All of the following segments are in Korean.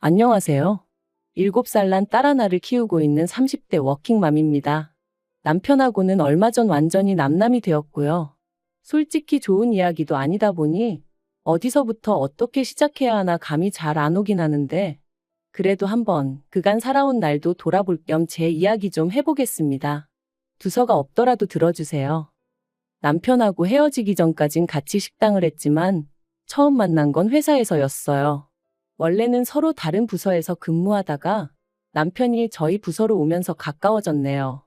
안녕하세요. 7살 난 딸 하나를 키우고 있는 30대 워킹맘입니다. 남편하고는 얼마 전 완전히 남남이 되었고요. 솔직히 좋은 이야기도 아니다 보니 어디서부터 어떻게 시작해야 하나 감이 잘 안 오긴 하는데 그래도 한번 그간 살아온 날도 돌아볼 겸 제 이야기 좀 해보겠습니다. 두서가 없더라도 들어주세요. 남편하고 헤어지기 전까진 같이 식당을 했지만 처음 만난 건 회사에서였어요. 원래는 서로 다른 부서에서 근무하다가 남편이 저희 부서로 오면서 가까워졌네요.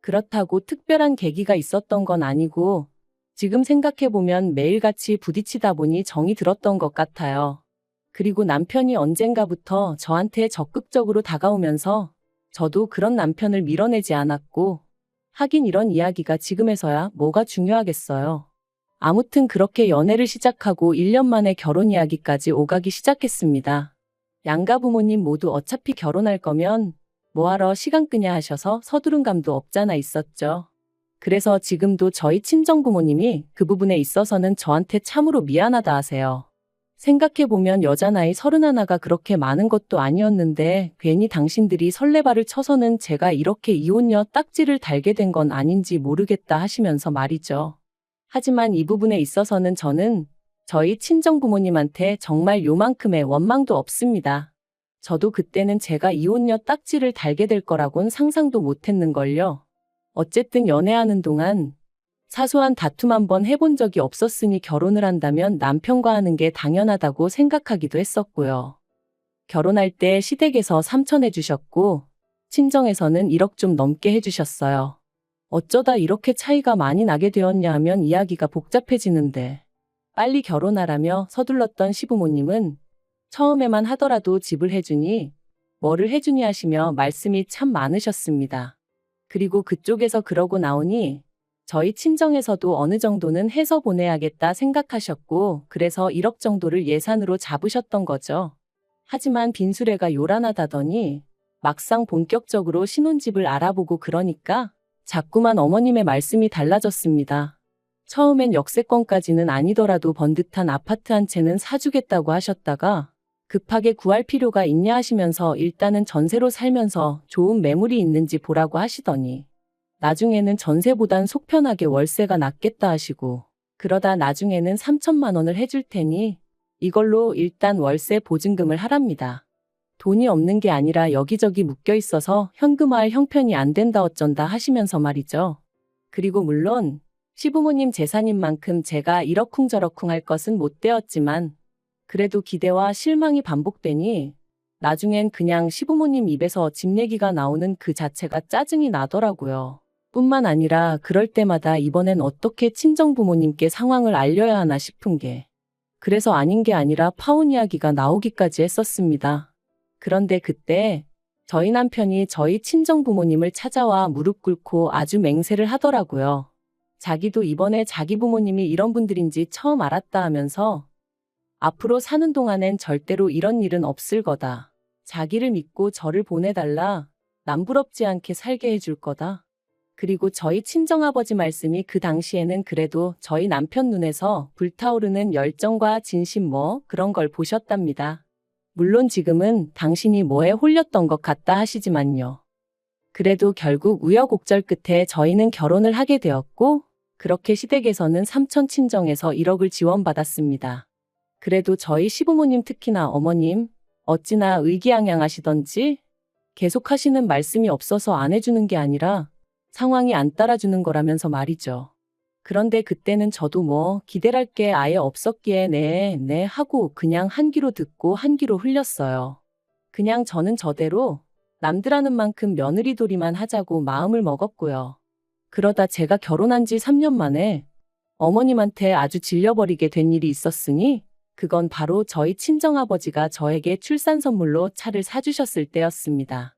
그렇다고 특별한 계기가 있었던 건 아니고 지금 생각해보면 매일같이 부딪히다 보니 정이 들었던 것 같아요. 그리고 남편이 언젠가부터 저한테 적극적으로 다가오면서 저도 그런 남편을 밀어내지 않았고 하긴 이런 이야기가 지금에서야 뭐가 중요하겠어요. 아무튼 그렇게 연애를 시작하고 1년 만에 결혼 이야기까지 오가기 시작했습니다. 양가 부모님 모두 어차피 결혼할 거면 뭐하러 시간 끄냐 하셔서 서두른 감도 없잖아 있었죠. 그래서 지금도 저희 친정 부모님이 그 부분에 있어서는 저한테 참으로 미안하다 하세요. 생각해보면 여자 나이 31가 그렇게 많은 것도 아니었는데 괜히 당신들이 설레발을 쳐서는 제가 이렇게 이혼녀 딱지를 달게 된 건 아닌지 모르겠다 하시면서 말이죠. 하지만 이 부분에 있어서는 저는 저희 친정 부모님한테 정말 요만큼의 원망도 없습니다. 저도 그때는 제가 이혼녀 딱지를 달게 될 거라곤 상상도 못했는걸요. 어쨌든 연애하는 동안 사소한 다툼 한번 해본 적이 없었으니 결혼을 한다면 남편과 하는 게 당연하다고 생각하기도 했었고요. 결혼할 때 시댁에서 3천 해주셨고 친정에서는 1억 좀 넘게 해주셨어요. 어쩌다 이렇게 차이가 많이 나게 되었냐 하면 이야기가 복잡해지는데 빨리 결혼하라며 서둘렀던 시부모님은 처음에만 하더라도 집을 해주니 뭐를 해주니 하시며 말씀이 참 많으셨습니다. 그리고 그쪽에서 그러고 나오니 저희 친정에서도 어느 정도는 해서 보내야겠다 생각하셨고 그래서 1억 정도를 예산으로 잡으셨던 거죠. 하지만 빈수레가 요란하다더니 막상 본격적으로 신혼집을 알아보고 그러니까 자꾸만 어머님의 말씀이 달라졌습니다. 처음엔 역세권까지는 아니더라도 번듯한 아파트 한 채는 사주겠다고 하셨다가 급하게 구할 필요가 있냐 하시면서 일단은 전세로 살면서 좋은 매물이 있는지 보라고 하시더니 나중에는 전세보단 속편하게 월세가 낫겠다 하시고 그러다 나중에는 3천만 원을 해줄 테니 이걸로 일단 월세 보증금을 하랍니다. 돈이 없는 게 아니라 여기저기 묶여 있어서 현금화할 형편이 안 된다 어쩐다 하시면서 말이죠. 그리고 물론 시부모님 재산인 만큼 제가 이러쿵저러쿵 할 것은 못 되었지만 그래도 기대와 실망이 반복되니 나중엔 그냥 시부모님 입에서 집 얘기가 나오는 그 자체가 짜증이 나더라고요. 뿐만 아니라 그럴 때마다 이번엔 어떻게 친정부모님께 상황을 알려야 하나 싶은 게 그래서 아닌 게 아니라 파혼 이야기가 나오기까지 했었습니다. 그런데 그때 저희 남편이 저희 친정 부모님을 찾아와 무릎 꿇고 아주 맹세를 하더라고요. 자기도 이번에 자기 부모님이 이런 분들인지 처음 알았다 하면서 앞으로 사는 동안엔 절대로 이런 일은 없을 거다. 자기를 믿고 저를 보내달라. 남부럽지 않게 살게 해줄 거다. 그리고 저희 친정아버지 말씀이 그 당시에는 그래도 저희 남편 눈에서 불타오르는 열정과 진심 그런 걸 보셨답니다. 물론 지금은 당신이 뭐에 홀렸던 것 같다 하시지만요. 그래도 결국 우여곡절 끝에 저희는 결혼을 하게 되었고 그렇게 시댁에서는 삼촌 친정에서 1억을 지원받았습니다. 그래도 저희 시부모님 특히나 어머님 어찌나 의기양양하시던지 계속 하시는 말씀이 없어서 안 해주는 게 아니라 상황이 안 따라주는 거라면서 말이죠. 그런데 그때는 저도 기대할 게 아예 없었기에 네 하고 그냥 한 귀로 듣고 한 귀로 흘렸어요. 그냥 저는 저대로 남들 하는 만큼 며느리돌이만 하자고 마음을 먹었고요. 그러다 제가 결혼한 지 3년 만에 어머님한테 아주 질려버리게 된 일이 있었으니 그건 바로 저희 친정아버지가 저에게 출산 선물로 차를 사주셨을 때였습니다.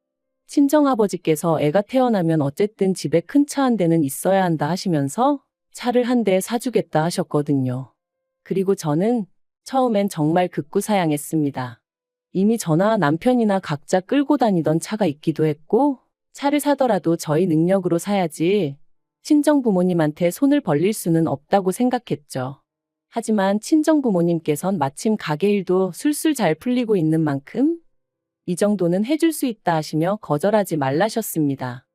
친정아버지께서 애가 태어나면 어쨌든 집에 큰 차 한 대는 있어야 한다 하시면서 차를 한 대 사주겠다 하셨거든요. 그리고 저는 처음엔 정말 극구사양했습니다. 이미 저나 남편이나 각자 끌고 다니던 차가 있기도 했고 차를 사더라도 저희 능력으로 사야지 친정 부모님한테 손을 벌릴 수는 없다고 생각했죠. 하지만 친정 부모님께선 마침 가게 일도 술술 잘 풀리고 있는 만큼 이 정도는 해줄 수 있다 하시며 거절하지 말라셨습니다.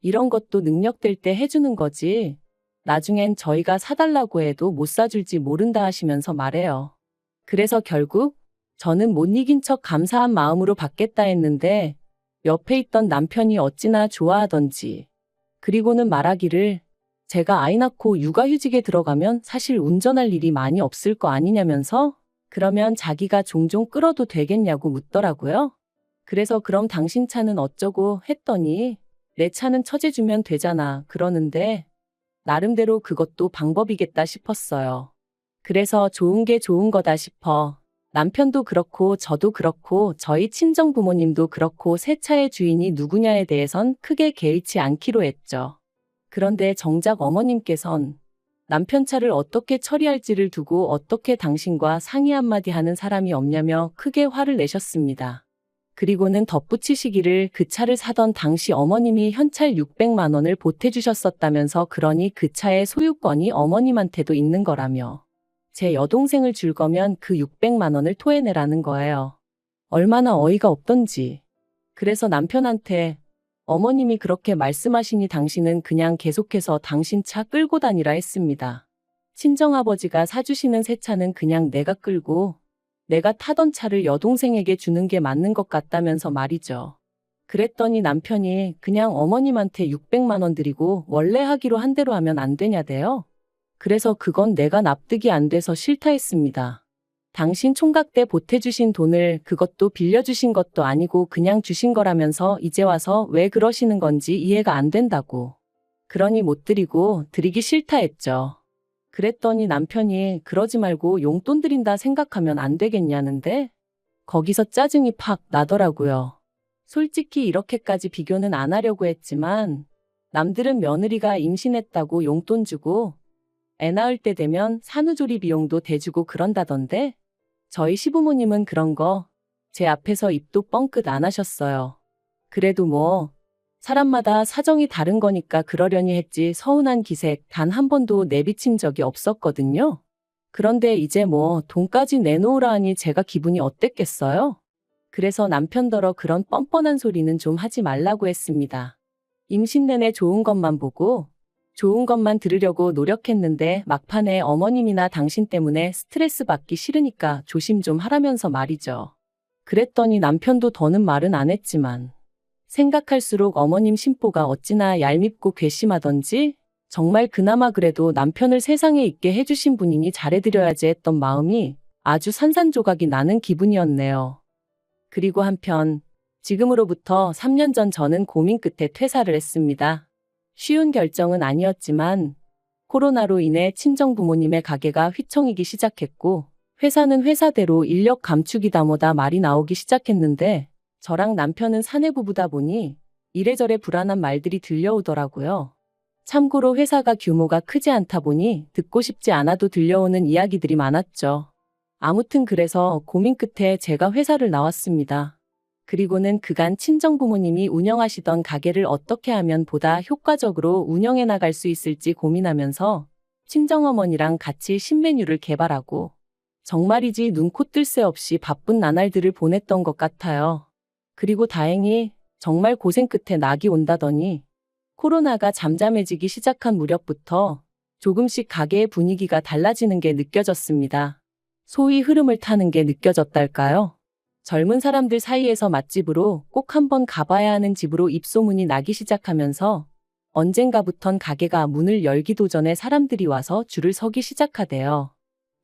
이런 것도 능력될 때 해주는 거지. 나중엔 저희가 사달라고 해도 못 사줄지 모른다 하시면서 말해요. 그래서 결국 저는 못 이긴 척 감사한 마음으로 받겠다 했는데 옆에 있던 남편이 어찌나 좋아하던지. 그리고는 말하기를 제가 아이 낳고 육아휴직에 들어가면 사실 운전할 일이 많이 없을 거 아니냐면서 그러면 자기가 종종 끌어도 되겠냐고 묻더라고요. 그래서 그럼 당신 차는 어쩌고 했더니 내 차는 처제주면 되잖아 그러는데 나름대로 그것도 방법이겠다 싶었어요. 그래서 좋은 게 좋은 거다 싶어. 남편도 그렇고 저도 그렇고 저희 친정 부모님도 그렇고 새 차의 주인이 누구냐에 대해선 크게 개의치 않기로 했죠. 그런데 정작 어머님께선 남편 차를 어떻게 처리할지를 두고 어떻게 당신과 상의 한마디 하는 사람이 없냐며 크게 화를 내셨습니다. 그리고는 덧붙이시기를 그 차를 사던 당시 어머님이 현찰 600만 원을 보태주셨었다면서 그러니 그 차의 소유권이 어머님한테도 있는 거라며 제 여동생을 줄 거면 그 600만 원을 토해내라는 거예요. 얼마나 어이가 없던지. 그래서 남편한테 어머님이 그렇게 말씀하시니 당신은 그냥 계속해서 당신 차 끌고 다니라 했습니다. 친정아버지가 사주시는 새 차는 그냥 내가 끌고 내가 타던 차를 여동생에게 주는 게 맞는 것 같다면서 말이죠. 그랬더니 남편이 그냥 어머님한테 600만 원 드리고 원래 하기로 한 대로 하면 안 되냐대요. 그래서 그건 내가 납득이 안 돼서 싫다 했습니다. 당신 총각 때 보태주신 돈을 그것도 빌려주신 것도 아니고 그냥 주신 거라면서 이제 와서 왜 그러시는 건지 이해가 안 된다고. 그러니 못 드리고 드리기 싫다 했죠. 그랬더니 남편이 그러지 말고 용돈 드린다 생각하면 안 되겠냐는데 거기서 짜증이 팍 나더라고요. 솔직히 이렇게까지 비교는 안 하려고 했지만 남들은 며느리가 임신했다고 용돈 주고 애 낳을 때 되면 산후조리 비용도 대주고 그런다던데 저희 시부모님은 그런 거 제 앞에서 입도 뻥끗 안 하셨어요. 그래도 뭐 사람마다 사정이 다른 거니까 그러려니 했지 서운한 기색 단 한 번도 내비친 적이 없었거든요. 그런데 이제 뭐 돈까지 내놓으라 하니 제가 기분이 어땠겠어요? 그래서 남편더러 그런 뻔뻔한 소리는 좀 하지 말라고 했습니다. 임신 내내 좋은 것만 보고 좋은 것만 들으려고 노력했는데 막판에 어머님이나 당신 때문에 스트레스 받기 싫으니까 조심 좀 하라면서 말이죠. 그랬더니 남편도 더는 말은 안 했지만 생각할수록 어머님 심보가 어찌나 얄밉고 괘씸하던지 정말 그나마 그래도 남편을 세상에 있게 해주신 분이니 잘해드려야지 했던 마음이 아주 산산조각이 나는 기분이었네요. 그리고 한편 지금으로부터 3년 전 저는 고민 끝에 퇴사를 했습니다. 쉬운 결정은 아니었지만 코로나로 인해 친정 부모님의 가게가 휘청이기 시작했고 회사는 회사대로 인력 감축이다 뭐다 말이 나오기 시작했는데 저랑 남편은 사내부부다 보니 이래저래 불안한 말들이 들려오더라고요. 참고로 회사가 규모가 크지 않다 보니 듣고 싶지 않아도 들려오는 이야기들이 많았죠. 아무튼 그래서 고민 끝에 제가 회사를 나왔습니다. 그리고는 그간 친정부모님이 운영하시던 가게를 어떻게 하면 보다 효과적으로 운영해 나갈 수 있을지 고민하면서 친정어머니랑 같이 신메뉴를 개발하고 정말이지 눈코 뜰 새 없이 바쁜 나날들을 보냈던 것 같아요. 그리고 다행히 정말 고생 끝에 낙이 온다더니 코로나가 잠잠해지기 시작한 무렵부터 조금씩 가게의 분위기가 달라지는 게 느껴졌습니다. 소위 흐름을 타는 게 느껴졌달까요? 젊은 사람들 사이에서 맛집으로 꼭 한번 가봐야 하는 집으로 입소문이 나기 시작하면서 언젠가부턴 가게가 문을 열기도 전에 사람들이 와서 줄을 서기 시작하대요.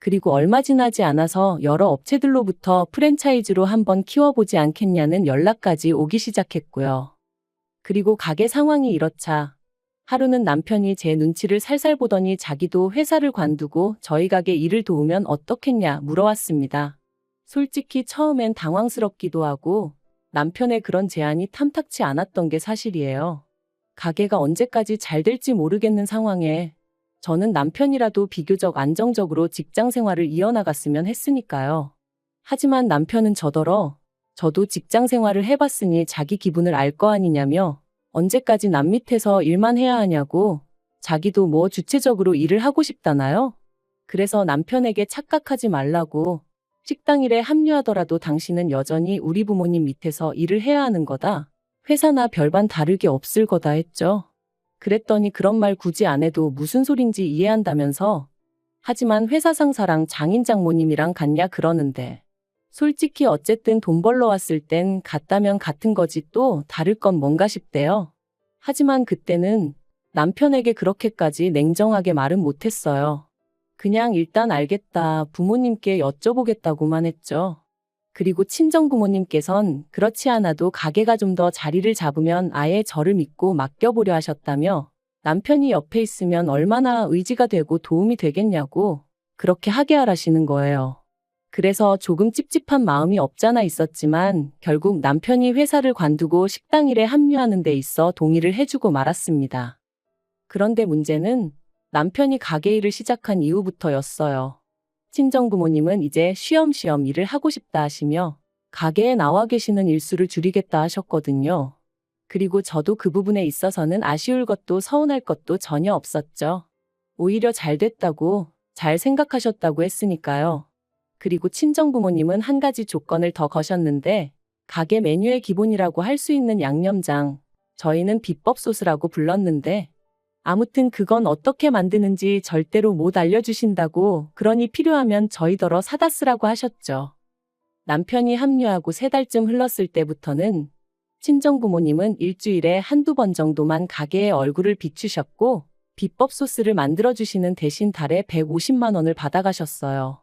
그리고 얼마 지나지 않아서 여러 업체들로부터 프랜차이즈로 한번 키워보지 않겠냐는 연락까지 오기 시작했고요. 그리고 가게 상황이 이렇자 하루는 남편이 제 눈치를 살살 보더니 자기도 회사를 관두고 저희 가게 일을 도우면 어떻겠냐 물어왔습니다. 솔직히 처음엔 당황스럽기도 하고 남편의 그런 제안이 탐탁치 않았던 게 사실이에요. 가게가 언제까지 잘 될지 모르겠는 상황에 저는 남편이라도 비교적 안정적으로 직장 생활을 이어나갔으면 했으니까요. 하지만 남편은 저더러 저도 직장 생활을 해봤으니 자기 기분을 알 거 아니냐며 언제까지 남 밑에서 일만 해야 하냐고 자기도 뭐 주체적으로 일을 하고 싶다나요? 그래서 남편에게 착각하지 말라고 식당 일에 합류하더라도 당신은 여전히 우리 부모님 밑에서 일을 해야 하는 거다. 회사나 별반 다르게 없을 거다 했죠. 그랬더니 그런 말 굳이 안 해도 무슨 소린지 이해한다면서. 하지만 회사 상사랑 장인 장모님이랑 같냐 그러는데. 솔직히 어쨌든 돈 벌러 왔을 땐 같다면 같은 거지 또 다를 건 뭔가 싶대요. 하지만 그때는 남편에게 그렇게까지 냉정하게 말은 못했어요. 그냥 일단 알겠다, 부모님께 여쭤보겠다고만 했죠. 그리고 친정 부모님께선 그렇지 않아도 가게가 좀 더 자리를 잡으면 아예 저를 믿고 맡겨보려 하셨다며 남편이 옆에 있으면 얼마나 의지가 되고 도움이 되겠냐고 그렇게 하게 하라시는 거예요. 그래서 조금 찝찝한 마음이 없잖아 있었지만 결국 남편이 회사를 관두고 식당 일에 합류하는 데 있어 동의를 해주고 말았습니다. 그런데 문제는 남편이 가게 일을 시작한 이후부터였어요. 친정 부모님은 이제 쉬엄쉬엄 일을 하고 싶다 하시며 가게에 나와 계시는 일수를 줄이겠다 하셨거든요. 그리고 저도 그 부분에 있어서는 아쉬울 것도 서운할 것도 전혀 없었죠. 오히려 잘 됐다고, 잘 생각하셨다고 했으니까요. 그리고 친정 부모님은 한 가지 조건을 더 거셨는데 가게 메뉴의 기본이라고 할 수 있는 양념장, 저희는 비법 소스라고 불렀는데 아무튼 그건 어떻게 만드는지 절대로 못 알려주신다고, 그러니 필요하면 저희더러 사다 쓰라고 하셨죠. 남편이 합류하고 3달쯤 흘렀을 때부터는 친정 부모님은 일주일에 한두 번 정도만 가게에 얼굴을 비추셨고 비법 소스를 만들어주시는 대신 달에 150만 원을 받아가셨어요.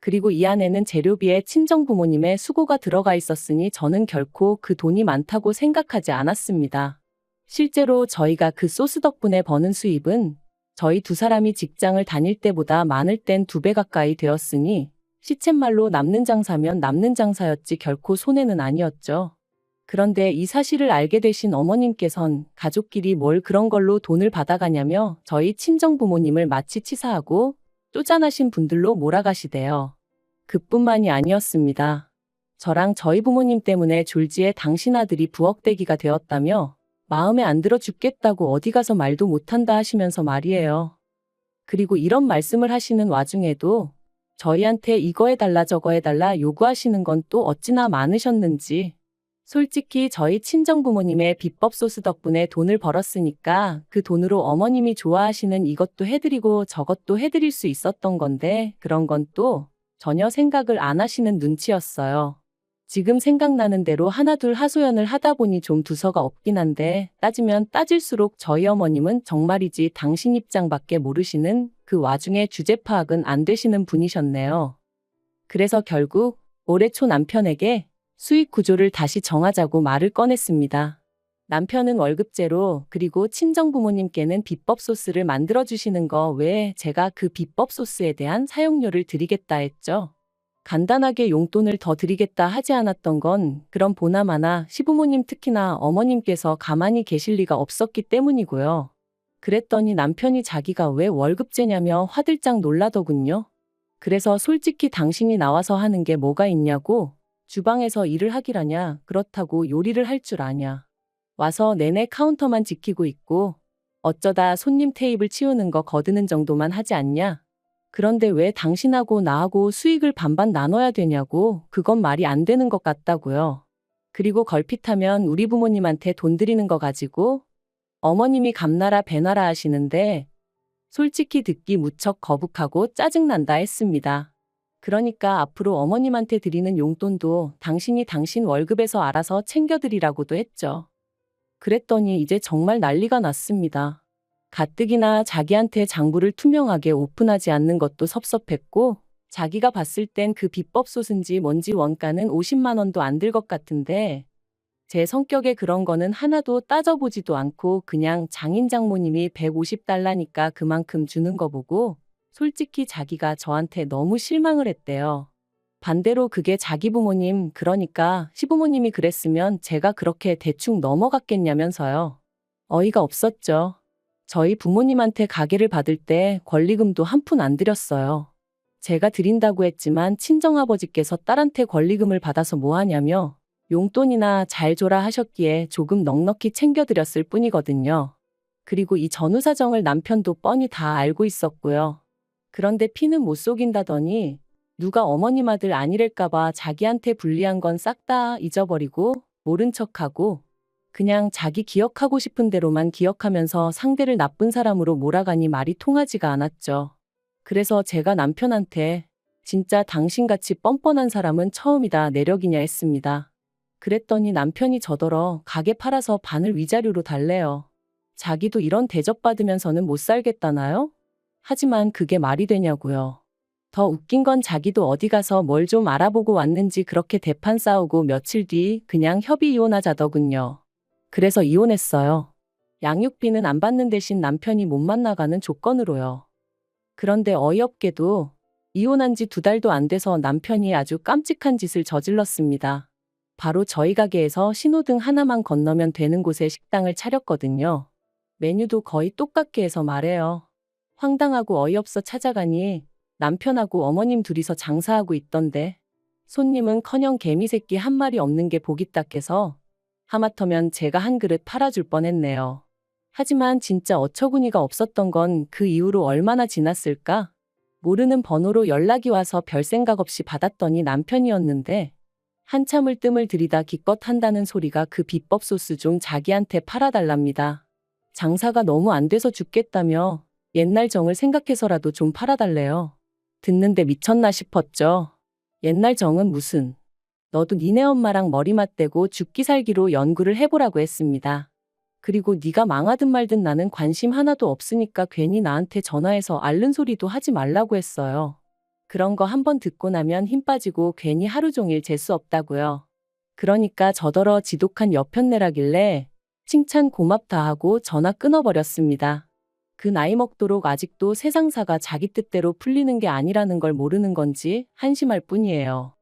그리고 이 안에는 재료비에 친정 부모님의 수고가 들어가 있었으니 저는 결코 그 돈이 많다고 생각하지 않았습니다. 실제로 저희가 그 소스 덕분에 버는 수입은 저희 두 사람이 직장을 다닐 때보다 많을 땐 2배 가까이 되었으니 시쳇말로 남는 장사면 남는 장사였지 결코 손해는 아니었죠. 그런데 이 사실을 알게 되신 어머님께선 가족끼리 뭘 그런 걸로 돈을 받아가냐며 저희 친정 부모님을 마치 치사하고 쪼잔하신 분들로 몰아가시대요. 그뿐만이 아니었습니다. 저랑 저희 부모님 때문에 졸지에 당신 아들이 부엌대기가 되었다며 마음에 안 들어 죽겠다고 어디 가서 말도 못한다 하시면서 말이에요. 그리고 이런 말씀을 하시는 와중에도 저희한테 이거 해달라 저거 해달라 요구하시는 건 또 어찌나 많으셨는지. 솔직히 저희 친정 부모님의 비법 소스 덕분에 돈을 벌었으니까 그 돈으로 어머님이 좋아하시는 이것도 해드리고 저것도 해드릴 수 있었던 건데 그런 건 또 전혀 생각을 안 하시는 눈치였어요. 지금 생각나는 대로 하나둘 하소연을 하다 보니 좀 두서가 없긴 한데 따지면 따질수록 저희 어머님은 정말이지 당신 입장밖에 모르시는, 그 와중에 주제 파악은 안 되시는 분이셨네요. 그래서 결국 올해 초 남편에게 수익 구조를 다시 정하자고 말을 꺼냈습니다. 남편은 월급제로, 그리고 친정 부모님께는 비법 소스를 만들어주시는 거 외에 제가 그 비법 소스에 대한 사용료를 드리겠다 했죠. 간단하게 용돈을 더 드리겠다 하지 않았던 건 그런 보나마나 시부모님 특히나 어머님께서 가만히 계실 리가 없었기 때문이고요. 그랬더니 남편이 자기가 왜 월급제냐며 화들짝 놀라더군요. 그래서 솔직히 당신이 나와서 하는 게 뭐가 있냐고, 주방에서 일을 하기라냐, 그렇다고 요리를 할 줄 아냐. 와서 내내 카운터만 지키고 있고 어쩌다 손님 테이블 치우는 거 거드는 정도만 하지 않냐. 그런데 왜 당신하고 나하고 수익을 반반 나눠야 되냐고, 그건 말이 안 되는 것 같다고요. 그리고 걸핏하면 우리 부모님한테 돈 드리는 거 가지고 어머님이 감나라 배나라 하시는데 솔직히 듣기 무척 거북하고 짜증난다 했습니다. 그러니까 앞으로 어머님한테 드리는 용돈도 당신이 당신 월급에서 알아서 챙겨드리라고도 했죠. 그랬더니 이제 정말 난리가 났습니다. 가뜩이나 자기한테 장부를 투명하게 오픈하지 않는 것도 섭섭했고 자기가 봤을 땐 그 비법 소스인지 뭔지 원가는 50만 원도 안 들 것 같은데 제 성격에 그런 거는 하나도 따져보지도 않고 그냥 장인 장모님이 150달러니까 그만큼 주는 거 보고 솔직히 자기가 저한테 너무 실망을 했대요. 반대로 그게 자기 부모님, 그러니까 시부모님이 그랬으면 제가 그렇게 대충 넘어갔겠냐면서요. 어이가 없었죠. 저희 부모님한테 가게를 받을 때 권리금도 한 푼 안 드렸어요. 제가 드린다고 했지만 친정아버지께서 딸한테 권리금을 받아서 뭐 하냐며 용돈이나 잘 줘라 하셨기에 조금 넉넉히 챙겨드렸을 뿐이거든요. 그리고 이 전후 사정을 남편도 뻔히 다 알고 있었고요. 그런데 피는 못 속인다더니 누가 어머님 아들 아니랄까봐 자기한테 불리한 건 싹 다 잊어버리고 모른 척하고 그냥 자기 기억하고 싶은 대로만 기억하면서 상대를 나쁜 사람으로 몰아가니 말이 통하지가 않았죠. 그래서 제가 남편한테 진짜 당신같이 뻔뻔한 사람은 처음이다 내력이냐 했습니다. 그랬더니 남편이 저더러 가게 팔아서 반을 위자료로 달래요. 자기도 이런 대접받으면서는 못 살겠다나요? 하지만 그게 말이 되냐고요. 더 웃긴 건 자기도 어디 가서 뭘 좀 알아보고 왔는지 그렇게 대판 싸우고 며칠 뒤 그냥 협의 이혼하자더군요. 그래서 이혼했어요. 양육비는 안 받는 대신 남편이 못 만나가는 조건으로요. 그런데 어이없게도 이혼한 지 2달도 안 돼서 남편이 아주 깜찍한 짓을 저질렀습니다. 바로 저희 가게에서 신호등 하나만 건너면 되는 곳에 식당을 차렸거든요. 메뉴도 거의 똑같게 해서 말해요. 황당하고 어이없어 찾아가니 남편하고 어머님 둘이서 장사하고 있던데 손님은커녕 개미새끼 한 마리 없는 게 보기 딱해서 하마터면 제가 한 그릇 팔아줄 뻔했네요. 하지만 진짜 어처구니가 없었던 건 그 이후로 얼마나 지났을까? 모르는 번호로 연락이 와서 별 생각 없이 받았더니 남편이었는데 한참을 뜸을 들이다 기껏 한다는 소리가 그 비법 소스 좀 자기한테 팔아달랍니다. 장사가 너무 안 돼서 죽겠다며 옛날 정을 생각해서라도 좀 팔아달래요. 듣는데 미쳤나 싶었죠. 옛날 정은 무슨. 너도 니네 엄마랑 머리 맞대고 죽기 살기로 연구를 해보라고 했습니다. 그리고 네가 망하든 말든 나는 관심 하나도 없으니까 괜히 나한테 전화해서 앓는 소리도 하지 말라고 했어요. 그런 거 한번 듣고 나면 힘 빠지고 괜히 하루 종일 재수 없다고요. 그러니까 저더러 지독한 여편내라길래 칭찬 고맙다 하고 전화 끊어버렸습니다. 그 나이 먹도록 아직도 세상사가 자기 뜻대로 풀리는 게 아니라는 걸 모르는 건지 한심할 뿐이에요.